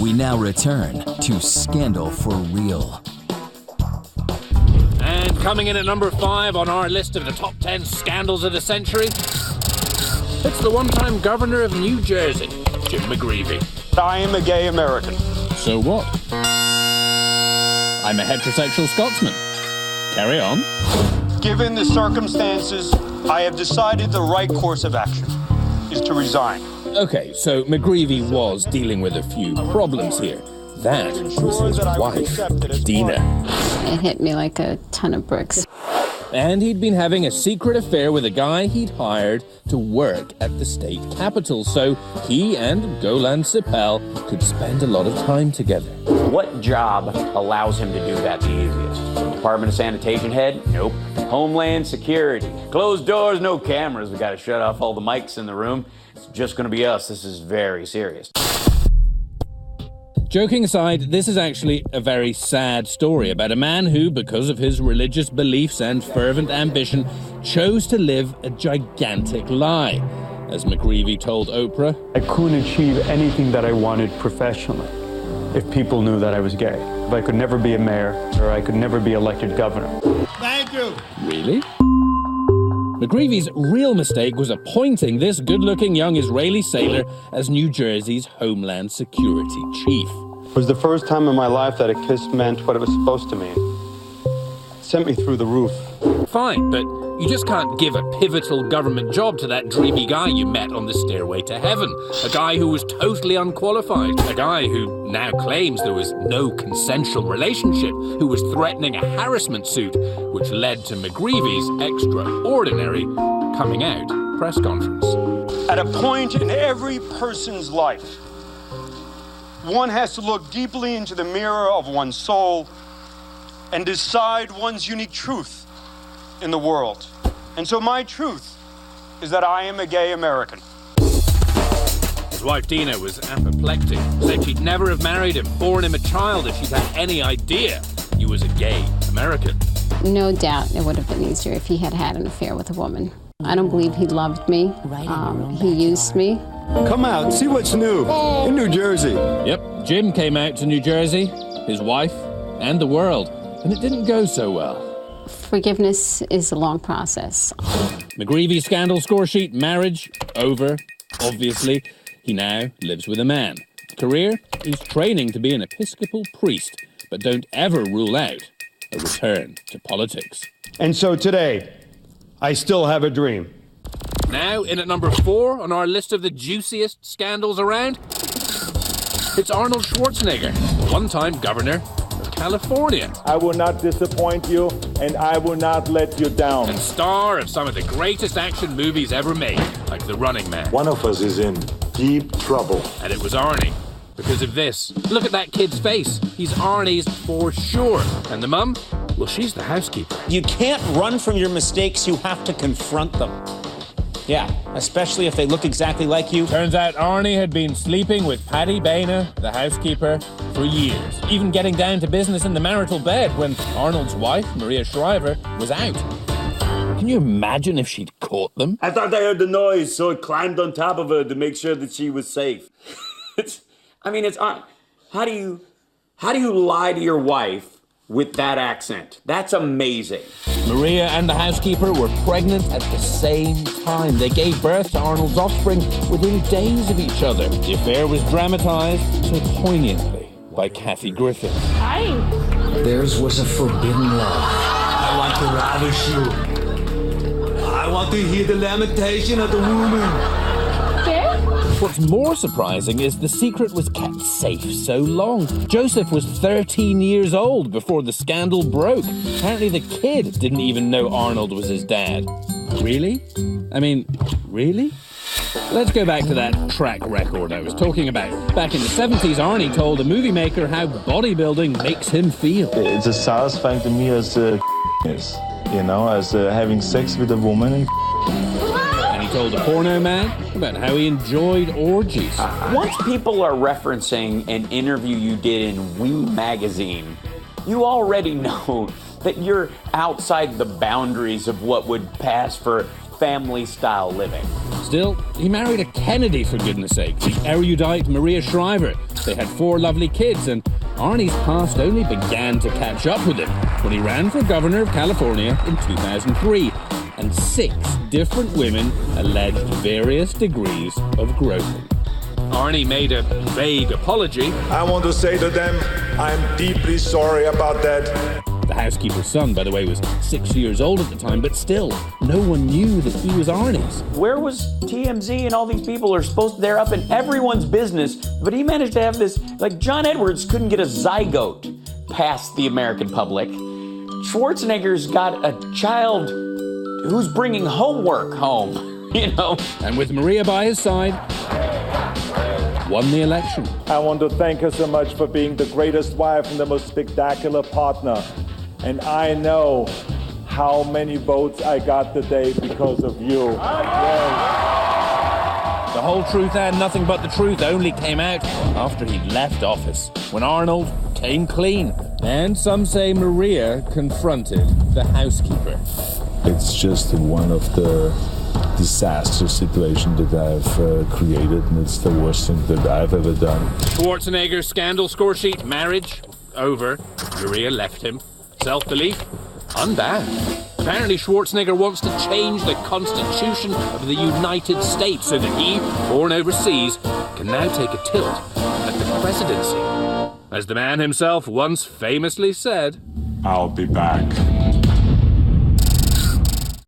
We now return to Scandal for Real. And coming in at number 5 on our list of the top 10 scandals of the century, it's the one-time governor of New Jersey, Jim McGreevey. I am a gay American. So what? I'm a heterosexual Scotsman. Carry on. Given the circumstances, I have decided the right course of action is to resign. Okay, so McGreevey was dealing with a few problems here. That was his wife, Dina. It hit me like a ton of bricks. And he'd been having a secret affair with a guy he'd hired to work at the state capitol, so he and Golan Sipel could spend a lot of time together. What job allows him to do that the easiest? Department of Sanitation head? Nope. Homeland Security. Closed doors, no cameras. We gotta shut off all the mics in the room. It's just gonna be us. This is very serious. Joking aside, this is actually a very sad story about a man who, because of his religious beliefs and fervent ambition, chose to live a gigantic lie. As McGreevey told Oprah, I couldn't achieve anything that I wanted professionally if people knew that I was gay. If I could never be a mayor, or I could never be elected governor. Thank you. Really? McGreevey's real mistake was appointing this good-looking young Israeli sailor as New Jersey's Homeland Security chief. It was the first time in my life that a kiss meant what it was supposed to mean. It sent me through the roof. Fine, but you just can't give a pivotal government job to that dreamy guy you met on the stairway to heaven. A guy who was totally unqualified. A guy who now claims there was no consensual relationship, who was threatening a harassment suit, which led to McGreevey's extraordinary coming out press conference. At a point in every person's life, one has to look deeply into the mirror of one's soul and decide one's unique truth in the world. And so my truth is that I am a gay American. His wife Dina was apoplectic, said she'd never have married him, born him a child if she'd had any idea he was a gay American. No doubt it would have been easier if he had had an affair with a woman. I don't believe he loved me. He used me. Come out, see what's new in New Jersey. Yep, Jim came out to New Jersey, his wife, and the world, and it didn't go so well. Forgiveness is a long process. McGreevey scandal score sheet, marriage, over. Obviously, he now lives with a man. Career, he's training to be an Episcopal priest, but don't ever rule out a return to politics. And so today, I still have a dream. Now, in at number 4 on our list of the juiciest scandals around, it's Arnold Schwarzenegger, one-time governor of California. I will not disappoint you, and I will not let you down. And star of some of the greatest action movies ever made, like The Running Man. One of us is in deep trouble. And it was Arnie. Because of this. Look at that kid's face. He's Arnie's for sure. And the mum? Well, she's the housekeeper. You can't run from your mistakes, you have to confront them. Yeah, especially if they look exactly like you. Turns out Arnie had been sleeping with Patty Boehner, the housekeeper, for years. Even getting down to business in the marital bed when Arnold's wife, Maria Shriver, was out. Can you imagine if she'd caught them? I thought I heard the noise, so I climbed on top of her to make sure that she was safe. How do you lie to your wife with that accent? That's amazing. Maria and the housekeeper were pregnant at the same time. They gave birth to Arnold's offspring within days of each other. The affair was dramatized so poignantly by Kathy Griffin. Hi. Theirs was a forbidden love. I want to ravish you. I want to hear the lamentation of the woman. What's more surprising is the secret was kept safe so long. Joseph was 13 years old before the scandal broke. Apparently the kid didn't even know Arnold was his dad. Really? Really? Let's go back to that track record I was talking about. Back in the 70s, Arnie told a movie maker how bodybuilding makes him feel. It's as satisfying to me as is, as having sex with a woman. And he told a porno man about how he enjoyed orgies. Once people are referencing an interview you did in We Magazine, you already know that you're outside the boundaries of what would pass for family-style living. Still, he married a Kennedy, for goodness sake, the erudite Maria Shriver. They had 4 lovely kids, and Arnie's past only began to catch up with him when he ran for governor of California in 2003, and 6 different women alleged various degrees of groping. Arnie made a vague apology. I want to say to them, I'm deeply sorry about that. The housekeeper's son, by the way, was 6 years old at the time, but still, no one knew that he was Arnie's. Where was TMZ and all these people are supposed to, they're up in everyone's business, but he managed to have this, like John Edwards couldn't get a zygote past the American public. Schwarzenegger's got a child who's bringing homework home, you know? And with Maria by his side, won the election. I want to thank her so much for being the greatest wife and the most spectacular partner. And I know how many votes I got today because of you. The whole truth and nothing but the truth only came out after he'd left office, when Arnold came clean. And some say Maria confronted the housekeeper. It's just one of the disaster situations that I've created, and it's the worst thing that I've ever done. Schwarzenegger's scandal score sheet: marriage, over. Maria left him. Self-belief, unbound. Apparently Schwarzenegger wants to change the Constitution of the United States so that he, born overseas, can now take a tilt at the presidency. As the man himself once famously said, I'll be back.